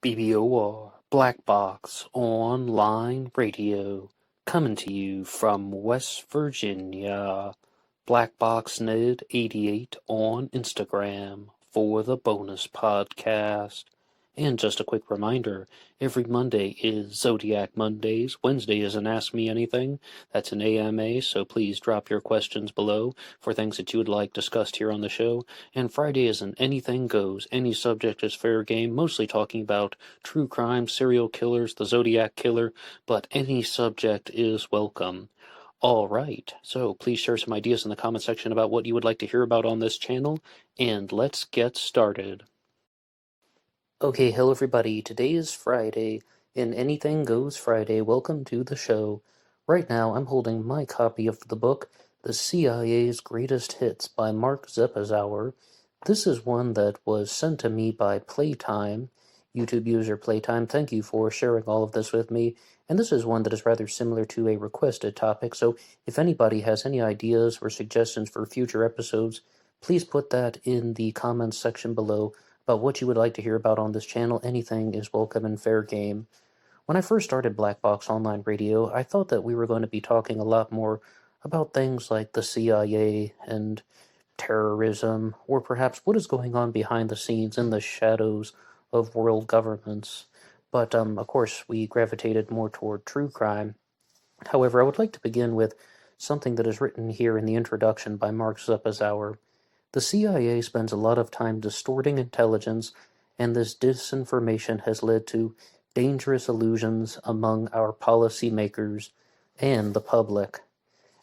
BBOR, Black Box Online Radio, coming to you from West Virginia. BlackBoxNed88 on Instagram for the bonus podcast. And just a quick reminder, every Monday is Zodiac Mondays. Wednesday is an Ask Me Anything. That's an AMA, so please drop your questions below for things that you would like discussed here on the show. And Friday is an Anything Goes. Any subject is fair game, mostly talking about true crime, serial killers, the Zodiac Killer, but any subject is welcome. All right, so please share some ideas in the comment section about what you would like to hear about on this channel, and let's get started. Okay, hello everybody. Today is Friday, and Anything Goes Friday. Welcome to the show. Right now, I'm holding my copy of the book, The CIA's Greatest Hits by Mark Zeppazauer. This is one that was sent to me by Playtime, YouTube user Playtime. Thank you for sharing all of this with me. And this is one that is rather similar to a requested topic, so if anybody has any ideas or suggestions for future episodes, please put that in the comments section below about what you would like to hear about on this channel. Anything is welcome and fair game. When I first started Black Box Online Radio, I thought that we were going to be talking a lot more about things like the CIA and terrorism, or perhaps what is going on behind the scenes in the shadows of world governments. But, of course, we gravitated more toward true crime. However, I would like to begin with something that is written here in the introduction by Mark Zeppazauer. The CIA spends a lot of time distorting intelligence, and this disinformation has led to dangerous illusions among our policymakers and the public.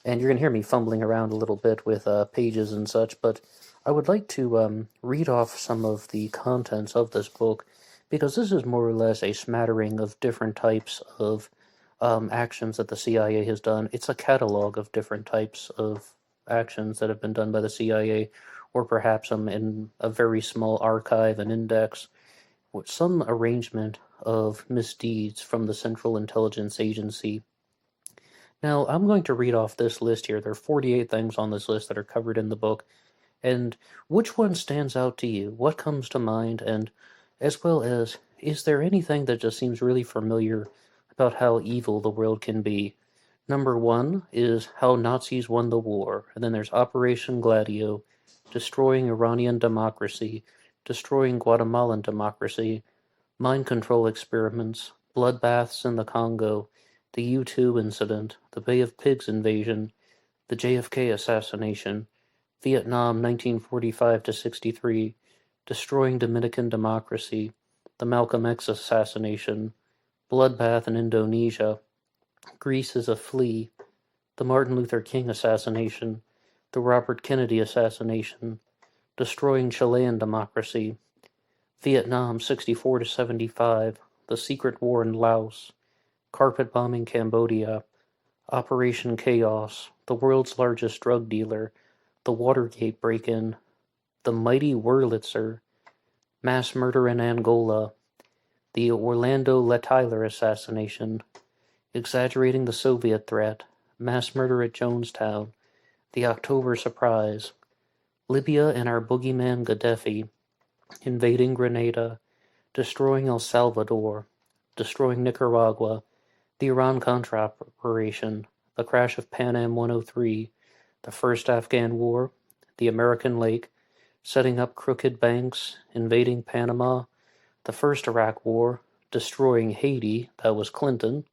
And you're going to hear me fumbling around a little bit with pages and such, but I would like to read off some of the contents of this book, because this is more or less a smattering of different types of actions that the CIA has done. It's a catalog of different types of actions that have been done by the CIA, or perhaps in a very small archive and index, with some arrangement of misdeeds from the Central Intelligence Agency. Now, I'm going to read off this list here. There are 48 things on this list that are covered in the book, and which one stands out to you? What comes to mind? And as well as, is there anything that just seems really familiar about how evil the world can be? Number 1 is how Nazis won the war, and then there's Operation Gladio, destroying Iranian democracy, destroying Guatemalan democracy, mind control experiments, bloodbaths in the Congo, the U-2 incident, the Bay of Pigs invasion, the JFK assassination, Vietnam 1945-63, destroying Dominican democracy, the Malcolm X assassination, bloodbath in Indonesia, Greece is a flea, the Martin Luther King assassination, the Robert Kennedy assassination, destroying Chilean democracy, Vietnam 64-75, the secret war in Laos, carpet bombing Cambodia, Operation Chaos, the world's largest drug dealer, the Watergate break-in, the mighty Wurlitzer, mass murder in Angola, the Orlando Lettyler assassination, exaggerating the Soviet threat, mass murder at Jonestown, the October surprise, Libya and our boogeyman Gaddafi, invading Grenada, destroying El Salvador, destroying Nicaragua, the Iran-Contra operation, the crash of Pan Am 103, the first Afghan war, the American Lake, setting up crooked banks, invading Panama, the first Iraq war, destroying Haiti, that was Clinton,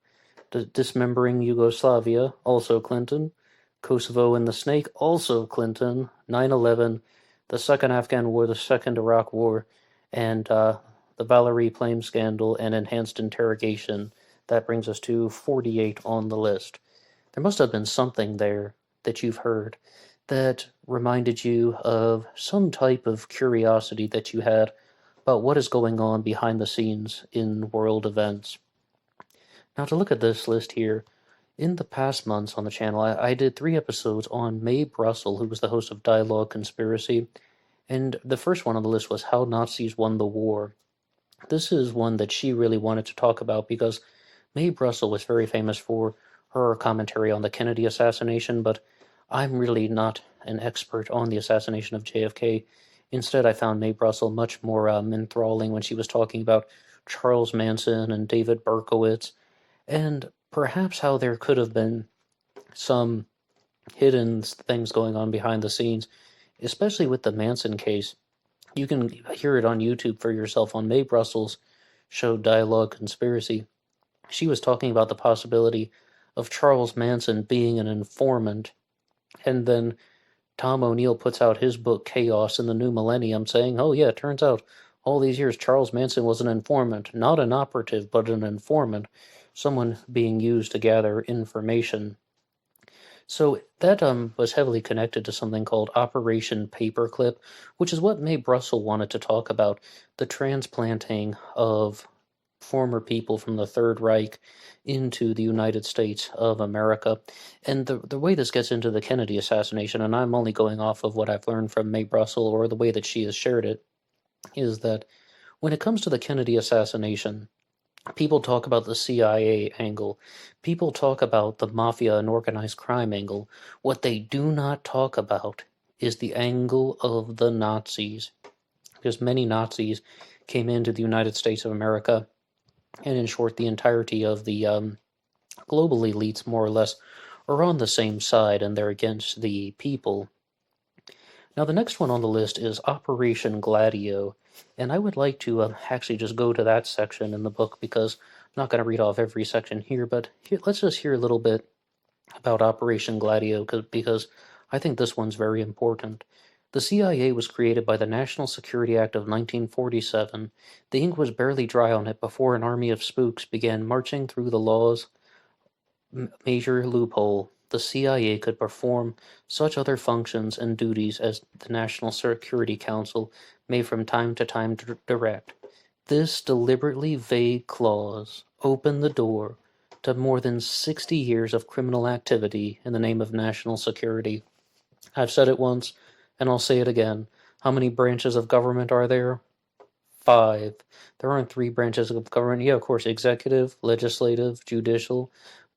dismembering Yugoslavia, also Clinton, Kosovo and the Snake, also Clinton, 9/11, the second Afghan war, the second Iraq war, and the Valerie Plame scandal and enhanced interrogation. That brings us to 48 on the list. There must have been something there that you've heard that reminded you of some type of curiosity that you had about what is going on behind the scenes in world events. Now, to look at this list here, in the past months on the channel, I did 3 episodes on Mae Brussel, who was the host of Dialogue Conspiracy, and the first one on the list was How Nazis Won the War. This is one that she really wanted to talk about because Mae Brussel was very famous for her commentary on the Kennedy assassination, but I'm really not an expert on the assassination of JFK. Instead, I found Mae Brussel much more enthralling when she was talking about Charles Manson and David Berkowitz, and perhaps how there could have been some hidden things going on behind the scenes, especially with the Manson case. You can hear it on YouTube for yourself on Mae Brussels' show Dialogue Conspiracy. She was talking about the possibility of Charles Manson being an informant, and then Tom O'Neill puts out his book Chaos in the New Millennium saying, oh yeah, it turns out all these years Charles Manson was an informant, not an operative, but an informant, someone being used to gather information. So that was heavily connected to something called Operation Paperclip, which is what Mae Brussell wanted to talk about, the transplanting of former people from the Third Reich into the United States of America. And the way this gets into the Kennedy assassination, and I'm only going off of what I've learned from Mae Brussell or the way that she has shared it, is that when it comes to the Kennedy assassination, people talk about the CIA angle. People talk about the mafia and organized crime angle. What they do not talk about is the angle of the Nazis. Because many Nazis came into the United States of America, and in short, the entirety of the global elites, more or less, are on the same side, and they're against the people. Now, the next one on the list is Operation Gladio, and I would like to actually just go to that section in the book because I'm not going to read off every section here, but let's just hear a little bit about Operation Gladio because I think this one's very important. The CIA was created by the National Security Act of 1947. The ink was barely dry on it before an army of spooks began marching through the law's major loophole. The CIA could perform such other functions and duties as the National Security Council may from time to time direct. This deliberately vague clause opened the door to more than 60 years of criminal activity in the name of national security. I've said it once, and I'll say it again. How many branches of government are there? 5. There aren't 3 branches of government. Yeah, of course, executive, legislative, judicial.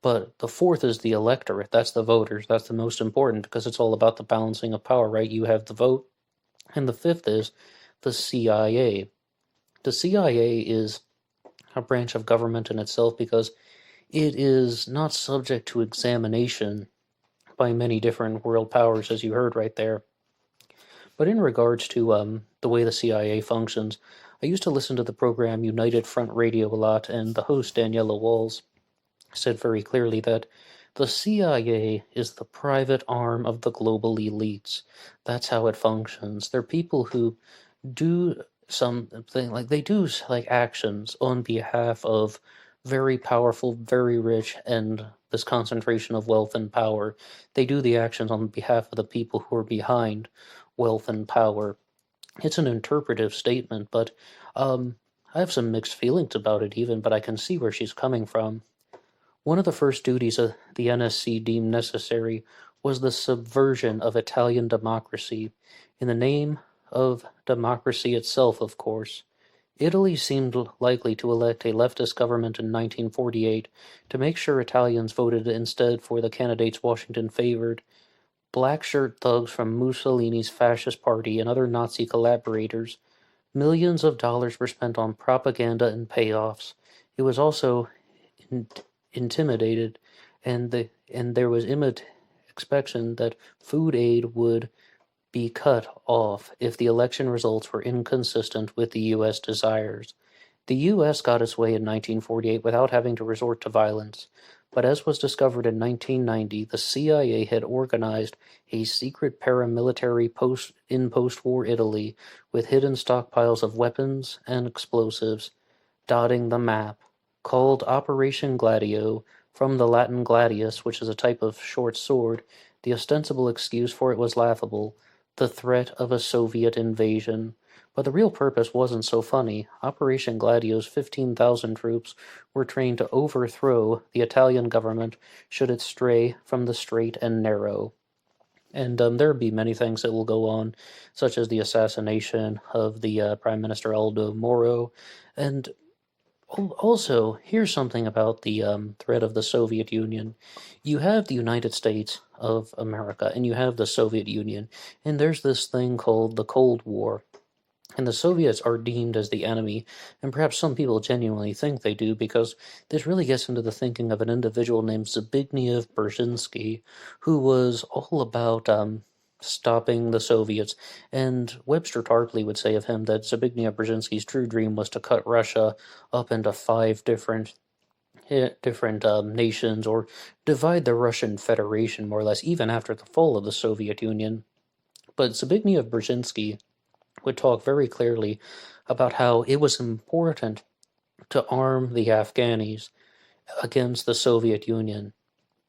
But the 4th is the electorate. That's the voters. That's the most important because it's all about the balancing of power, right? You have the vote. And the 5th is the CIA. The CIA is a branch of government in itself because it is not subject to examination by many different world powers, as you heard right there. But in regards to the way the CIA functions, I used to listen to the program United Front Radio a lot, and the host, Daniela Walls, said very clearly that the CIA is the private arm of the global elites. That's how it functions. They're people who do something like actions on behalf of very powerful, very rich, and this concentration of wealth and power. They do the actions on behalf of the people who are behind wealth and power. It's an interpretive statement, but I have some mixed feelings about it even, but I can see where she's coming from. One of the first duties the NSC deemed necessary was the subversion of Italian democracy, in the name of democracy itself, of course. Italy seemed likely to elect a leftist government in 1948 to make sure Italians voted instead for the candidates Washington favored. Black shirt thugs from Mussolini's fascist party and other Nazi collaborators. Millions of dollars were spent on propaganda and payoffs. It was also intimidated, and there was expectation that food aid would be cut off if the election results were inconsistent with the U.S. desires. The U.S. got its way in 1948 without having to resort to violence, but as was discovered in 1990, the CIA had organized a secret paramilitary in post-war Italy with hidden stockpiles of weapons and explosives dotting the map, called Operation Gladio, from the Latin gladius, which is a type of short sword. The ostensible excuse for it was laughable, the threat of a Soviet invasion. But the real purpose wasn't so funny. Operation Gladio's 15,000 troops were trained to overthrow the Italian government should it stray from the straight and narrow. And there would be many things that will go on, such as the assassination of the Prime Minister Aldo Moro, and also, here's something about the threat of the Soviet Union. You have the United States of America, and you have the Soviet Union, and there's this thing called the Cold War. And the Soviets are deemed as the enemy, and perhaps some people genuinely think they do, because this really gets into the thinking of an individual named Zbigniew Brzezinski, who was all about stopping the Soviets. And Webster Tarpley would say of him that Zbigniew Brzezinski's true dream was to cut Russia up into five different nations, or divide the Russian Federation more or less, even after the fall of the Soviet Union. But Zbigniew Brzezinski would talk very clearly about how it was important to arm the Afghanis against the Soviet Union.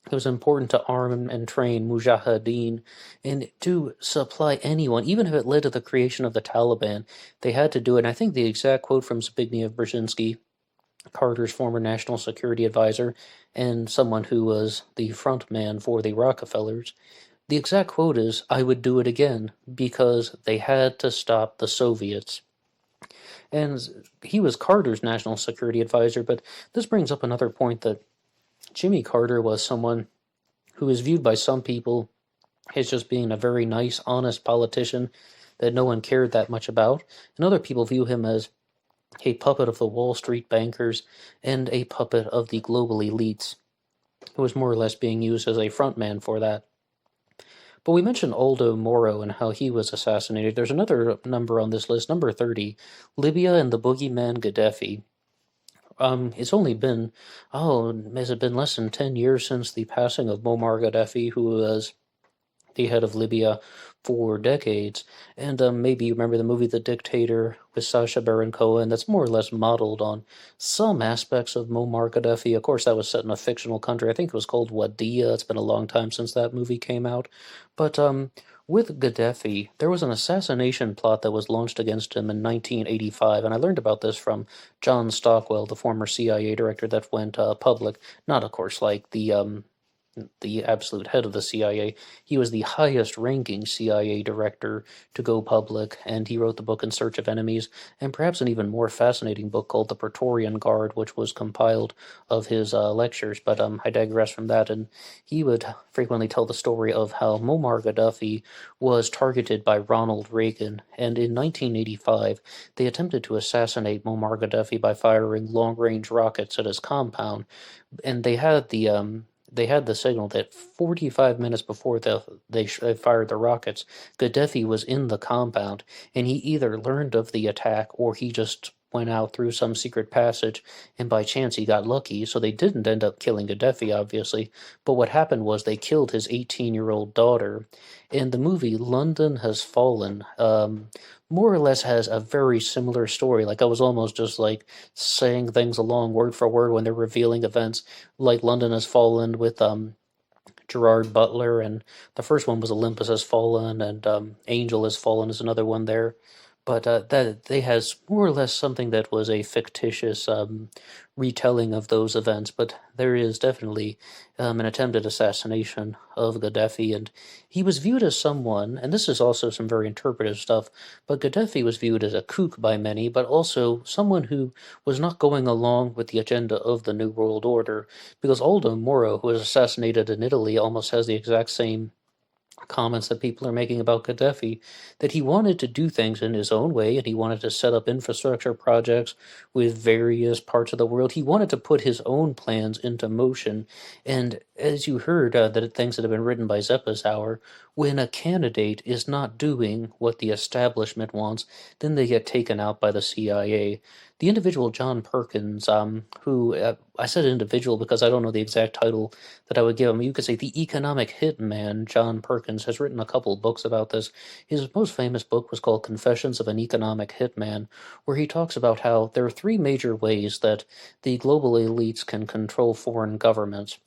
It was important to arm and train mujahideen, and to supply anyone, even if it led to the creation of the Taliban. They had to do it. And I think the exact quote from Zbigniew Brzezinski, Carter's former national security advisor and someone who was the front man for the Rockefellers, the exact quote is, "I would do it again, because they had to stop the Soviets." And he was Carter's national security advisor, but this brings up another point, that Jimmy Carter was someone who is viewed by some people as just being a very nice, honest politician that no one cared that much about, and other people view him as a puppet of the Wall Street bankers and a puppet of the global elites, who was more or less being used as a frontman for that. But we mentioned Aldo Moro and how he was assassinated. There's another number on this list, number 30, Libya and the Boogeyman Gaddafi. It's only been, has it been less than 10 years since the passing of Muammar Gaddafi, who was the head of Libya for decades. And maybe you remember the movie The Dictator with Sacha Baron Cohen. That's more or less modeled on some aspects of Muammar Gaddafi. Of course, that was set in a fictional country. I think it was called Wadiya. It's been a long time since that movie came out. But with Gaddafi, there was an assassination plot that was launched against him in 1985, and I learned about this from John Stockwell, the former CIA director that went public. Not, of course, like the absolute head of the CIA. He was the highest ranking CIA director to go public, and he wrote the book In Search of Enemies, and perhaps an even more fascinating book called The Praetorian Guard, which was compiled of his lectures. But I digress from that, and he would frequently tell the story of how Muammar Gaddafi was targeted by Ronald Reagan, and in 1985 they attempted to assassinate Muammar Gaddafi by firing long-range rockets at his compound, and they had the signal that 45 minutes before they fired the rockets, Gaddafi was in the compound, and he either learned of the attack or he just went out through some secret passage, and by chance he got lucky, so they didn't end up killing Gaddafi, obviously. But what happened was they killed his 18-year-old daughter. And the movie London Has Fallen more or less has a very similar story. Like, I was almost just like saying things along word for word when they're revealing events, like London Has Fallen with Gerard Butler, and the first one was Olympus Has Fallen, and Angel Has Fallen is another one there. But that they has more or less something that was a fictitious retelling of those events. But there is definitely an attempted assassination of Gaddafi, and he was viewed as someone, and this is also some very interpretive stuff, but Gaddafi was viewed as a kook by many, but also someone who was not going along with the agenda of the New World Order, because Aldo Moro, who was assassinated in Italy, almost has the exact same comments that people are making about Gaddafi, that he wanted to do things in his own way, and he wanted to set up infrastructure projects with various parts of the world. He wanted to put his own plans into motion, and as you heard, that things that have been written by Zeppesauer, when a candidate is not doing what the establishment wants, then they get taken out by the CIA. The individual John Perkins, who, I said individual because I don't know the exact title that I would give him. You could say the economic hitman, John Perkins, has written a couple books about this. His most famous book was called Confessions of an Economic Hitman, where he talks about how there are three major ways that the global elites can control foreign governments.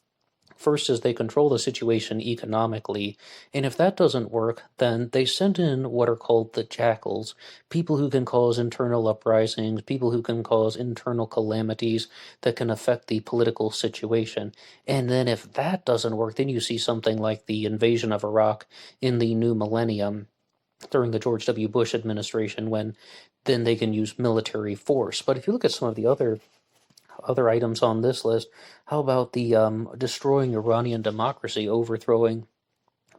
First is they control the situation economically, and if that doesn't work, then they send in what are called the jackals, people who can cause internal uprisings, people who can cause internal calamities that can affect the political situation. And then if that doesn't work, then you see something like the invasion of Iraq in the new millennium during the George W. Bush administration, when then they can use military force. But if you look at some of the other items on this list, how about the destroying Iranian democracy, overthrowing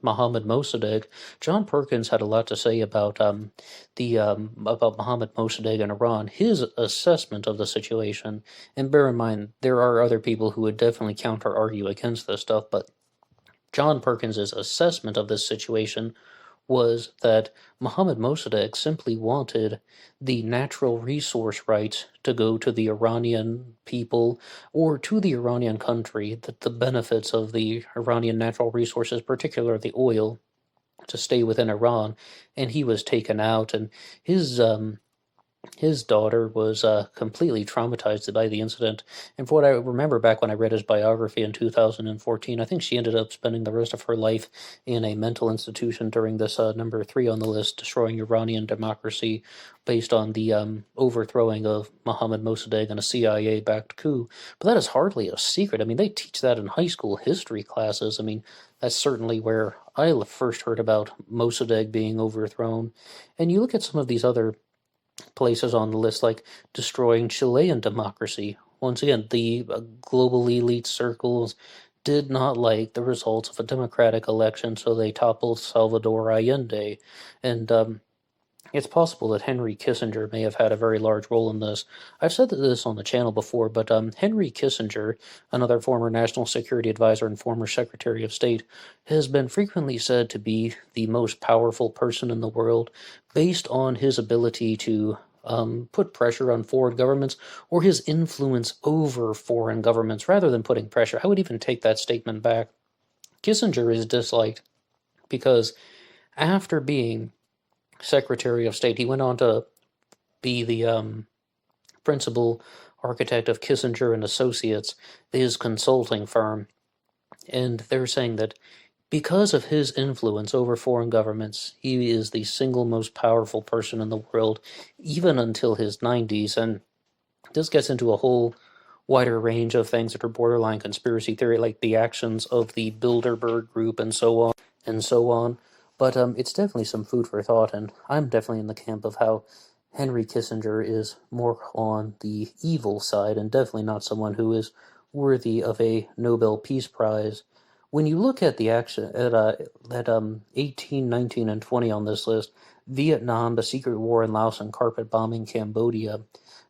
Mohammad Mossadegh, John Perkins had a lot to say about about Mohammad Mossadegh in Iran, his assessment of the situation. And bear in mind, there are other people who would definitely counter-argue against this stuff, but John Perkins's assessment of this situation was that Mohammad Mossadegh simply wanted the natural resource rights to go to the Iranian people or to the Iranian country, that the benefits of the Iranian natural resources, particularly the oil, to stay within Iran, and he was taken out, and his daughter was completely traumatized by the incident. And for what I remember back when I read his biography in 2014, I think she ended up spending the rest of her life in a mental institution during this number 3 on the list, destroying Iranian democracy, based on the overthrowing of Mohammad Mossadegh in a CIA-backed coup. But that is hardly a secret. I mean, they teach that in high school history classes. I mean, that's certainly where I first heard about Mossadegh being overthrown. And you look at some of these other places on the list, like destroying Chilean democracy. Once again, the global elite circles did not like the results of a democratic election, so they toppled Salvador Allende. And it's possible that Henry Kissinger may have had a very large role in this. I've said this on the channel before, but Henry Kissinger, another former national security advisor and former Secretary of State, has been frequently said to be the most powerful person in the world based on his ability to put pressure on foreign governments, or his influence over foreign governments rather than putting pressure. I would even take that statement back. Kissinger is disliked because after being Secretary of State, he went on to be the principal architect of Kissinger and Associates, his consulting firm. And they're saying that because of his influence over foreign governments, he is the single most powerful person in the world, even until his 90s. And this gets into a whole wider range of things that are borderline conspiracy theory, like the actions of the Bilderberg Group and so on and so on. But it's definitely some food for thought, and I'm definitely in the camp of how Henry Kissinger is more on the evil side, and definitely not someone who is worthy of a Nobel Peace Prize. When you look at the action at 18, 19, and 20 on this list, Vietnam, the secret war in Laos, and carpet bombing Cambodia,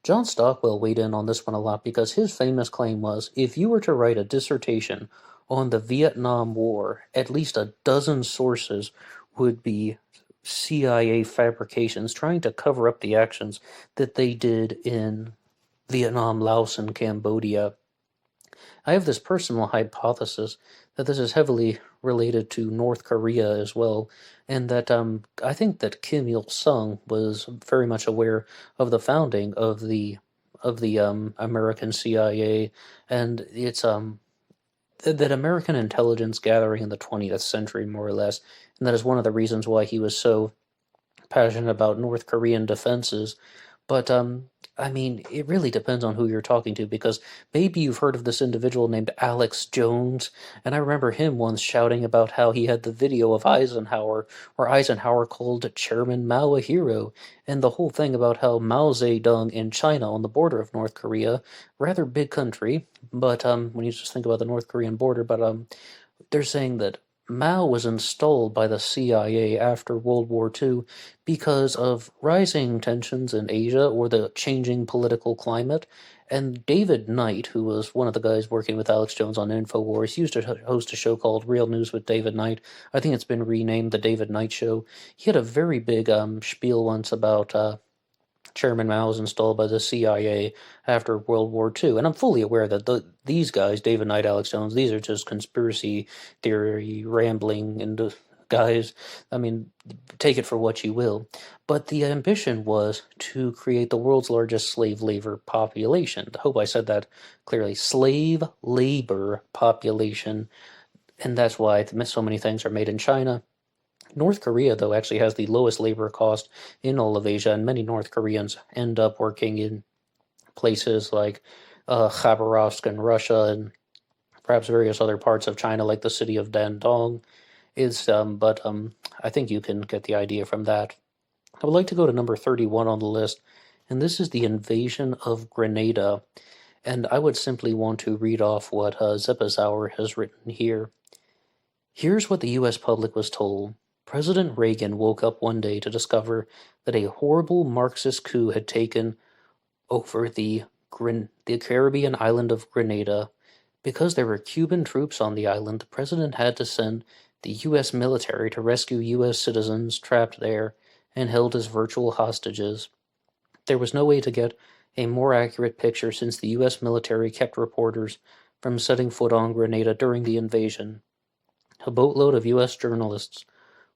John Stockwell weighed in on this one a lot because his famous claim was, if you were to write a dissertation on the Vietnam War, at least a dozen sources would be CIA fabrications trying to cover up the actions that they did in Vietnam, Laos, and Cambodia. I have this personal hypothesis that this is heavily related to North Korea as well, and that I think that Kim Il-sung was very much aware of the founding of the American CIA, and it's that American intelligence gathering in the 20th century, more or less, and that is one of the reasons why he was so passionate about North Korean defenses. But I mean, it really depends on who you're talking to, because maybe you've heard of this individual named Alex Jones, and I remember him once shouting about how he had the video of Eisenhower, where Eisenhower called Chairman Mao a hero, and the whole thing about how Mao Zedong in China on the border of North Korea, rather big country, but when you just think about the North Korean border, but they're saying that Mao was installed by the CIA after World War II because of rising tensions in Asia or the changing political climate. And David Knight, who was one of the guys working with Alex Jones on InfoWars, used to host a show called Real News with David Knight. I think it's been renamed The David Knight Show. He had a very big spiel once about Chairman Mao was installed by the CIA after World War II. And I'm fully aware that these guys, David Knight, Alex Jones, these are just conspiracy theory rambling and guys. I mean, take it for what you will. But the ambition was to create the world's largest slave labor population. I hope I said that clearly. Slave labor population. And that's why so many things are made in China. North Korea, though, actually has the lowest labor cost in all of Asia, and many North Koreans end up working in places like Khabarovsk in Russia, and perhaps various other parts of China, like the city of Dandong. But I think you can get the idea from that. I would like to go to number 31 on the list, and this is the Invasion of Grenada. And I would simply want to read off what Zeppazauer has written here. Here's what the US public was told. President Reagan woke up one day to discover that a horrible Marxist coup had taken over the Caribbean island of Grenada. Because there were Cuban troops on the island, the president had to send the US military to rescue US citizens trapped there and held as virtual hostages. There was no way to get a more accurate picture since the US military kept reporters from setting foot on Grenada during the invasion. A boatload of US journalists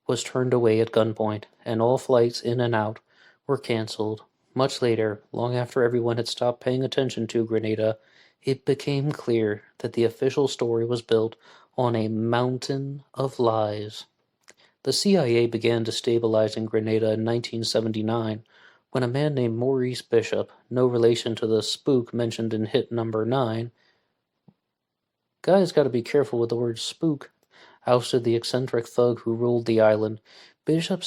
was turned away at gunpoint, and all flights in and out were cancelled. Much later, long after everyone had stopped paying attention to Grenada, it became clear that the official story was built on a mountain of lies. The CIA began destabilizing Grenada in 1979 when a man named Maurice Bishop, no relation to the spook mentioned in hit number 9, guys gotta be careful with the word spook, ousted the eccentric thug who ruled the island. Bishop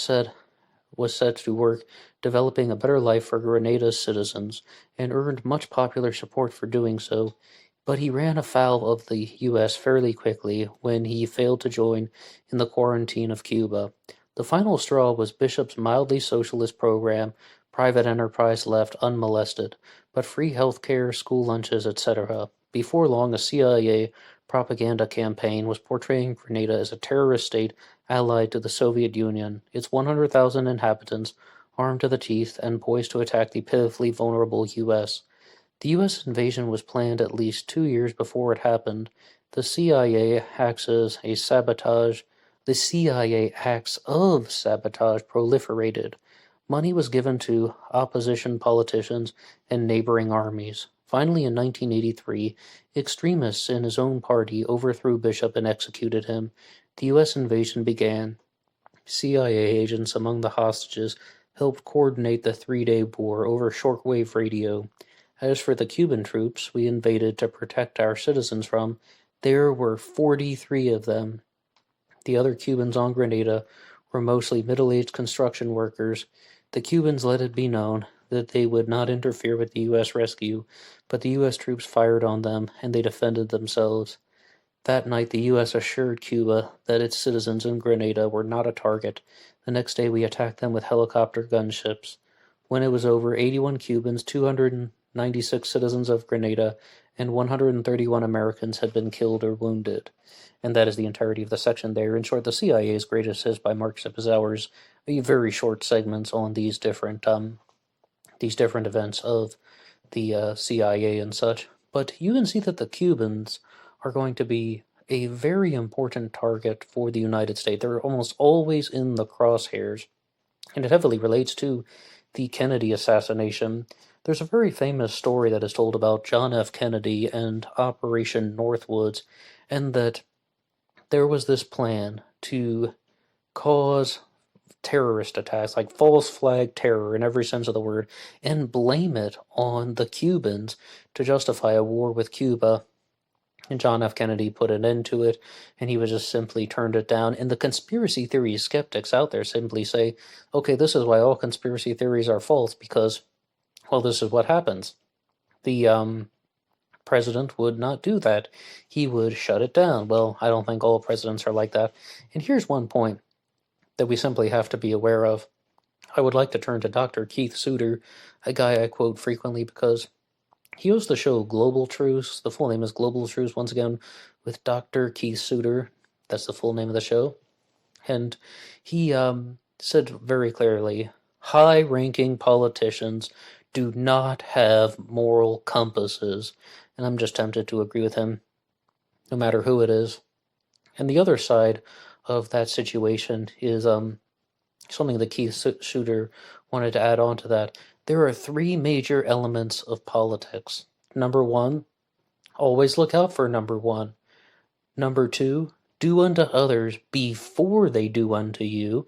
was set to work developing a better life for Grenada's citizens, and earned much popular support for doing so, but he ran afoul of the US fairly quickly when he failed to join in the quarantine of Cuba. The final straw was Bishop's mildly socialist program. Private enterprise left unmolested, but free health care, school lunches, etc. Before long, a CIA propaganda campaign was portraying Grenada as a terrorist state allied to the Soviet Union, its 100,000 inhabitants armed to the teeth and poised to attack the pitifully vulnerable U.S. The U.S. invasion was planned at least 2 years before it happened. The CIA acts of sabotage proliferated. Money was given to opposition politicians and neighboring armies. Finally, in 1983, extremists in his own party overthrew Bishop and executed him. The U.S. invasion began. CIA agents among the hostages helped coordinate the 3-day war over shortwave radio. As for the Cuban troops we invaded to protect our citizens from, there were 43 of them. The other Cubans on Grenada were mostly middle-aged construction workers. The Cubans let it be known that they would not interfere with the U.S. rescue, but the U.S. troops fired on them, and they defended themselves. That night, the U.S. assured Cuba that its citizens in Grenada were not a target. The next day, we attacked them with helicopter gunships. When it was over, 81 Cubans, 296 citizens of Grenada, and 131 Americans had been killed or wounded. And that is the entirety of the section there. In short, the CIA's greatest hits by Mark Zippazauer's very short segments on these different events of the CIA and such. But you can see that the Cubans are going to be a very important target for the United States. They're almost always in the crosshairs, and it heavily relates to the Kennedy assassination. There's a very famous story that is told about John F. Kennedy and Operation Northwoods, and that there was this plan to cause terrorist attacks, like false flag terror in every sense of the word, and blame it on the Cubans to justify a war with Cuba. And John F. Kennedy put an end to it, and he was just simply turned it down. And the conspiracy theory skeptics out there simply say, okay, this is why all conspiracy theories are false, because, well, this is what happens. The president would not do that. He would shut it down. Well, I don't think all presidents are like that. And here's one point that we simply have to be aware of. I would like to turn to Dr. Keith Suter, a guy I quote frequently because he hosts the show Global Truths. The full name is Global Truths, once again, with Dr. Keith Suter. That's the full name of the show. And he said very clearly, high-ranking politicians do not have moral compasses. And I'm just tempted to agree with him, no matter who it is. And the other side of that situation is something that Keith Suter wanted to add on to that. There are 3 major elements of politics. Number 1, always look out for number 1. Number 2, do unto others before they do unto you.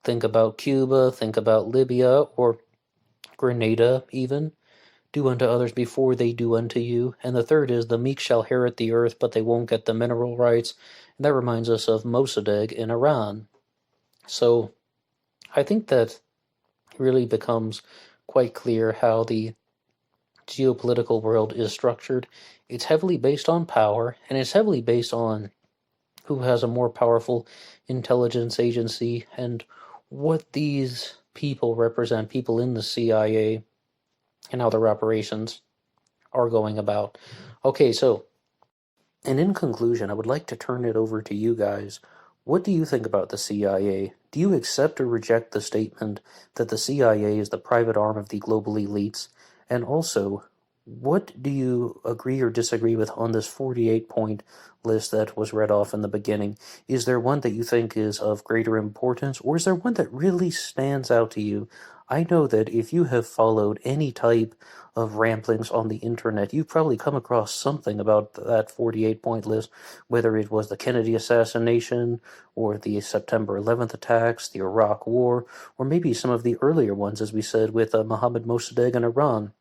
Think about Cuba, think about Libya, or Grenada even. Do unto others before they do unto you. And the third is, the meek shall inherit the earth, but they won't get the mineral rights. And that reminds us of Mossadegh in Iran. So I think that it really becomes quite clear how the geopolitical world is structured. It's heavily based on power, and it's heavily based on who has a more powerful intelligence agency, and what these people represent, people in the CIA, and how their operations are going about. Okay, so, and in conclusion, I would like to turn it over to you guys. What do you think about the CIA? Do you accept or reject the statement that the CIA is the private arm of the global elites? And also, what do you agree or disagree with on this 48-point list that was read off in the beginning? Is there one that you think is of greater importance, or is there one that really stands out to you? I know that if you have followed any type of ramblings on the internet, you've probably come across something about that 48-point list, whether it was the Kennedy assassination, or the September 11th attacks, the Iraq War, or maybe some of the earlier ones, as we said, with Mohammad Mossadegh and Iran.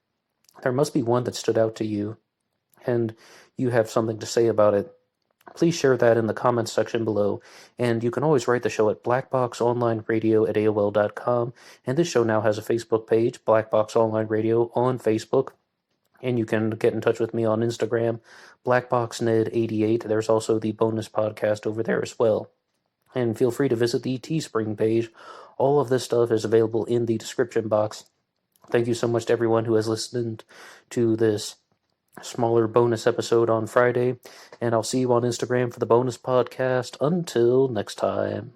There must be one that stood out to you, and you have something to say about it. Please share that in the comments section below, and you can always write the show at BlackBoxOnlineRadio@AOL.com, and this show now has a Facebook page, Black Box Online Radio, on Facebook, and you can get in touch with me on Instagram, BlackBoxNed88. There's also the bonus podcast over there as well, and feel free to visit the Teespring page. All of this stuff is available in the description box. Thank you so much to everyone who has listened to this smaller bonus episode on Friday, and I'll see you on Instagram for the bonus podcast. Until next time.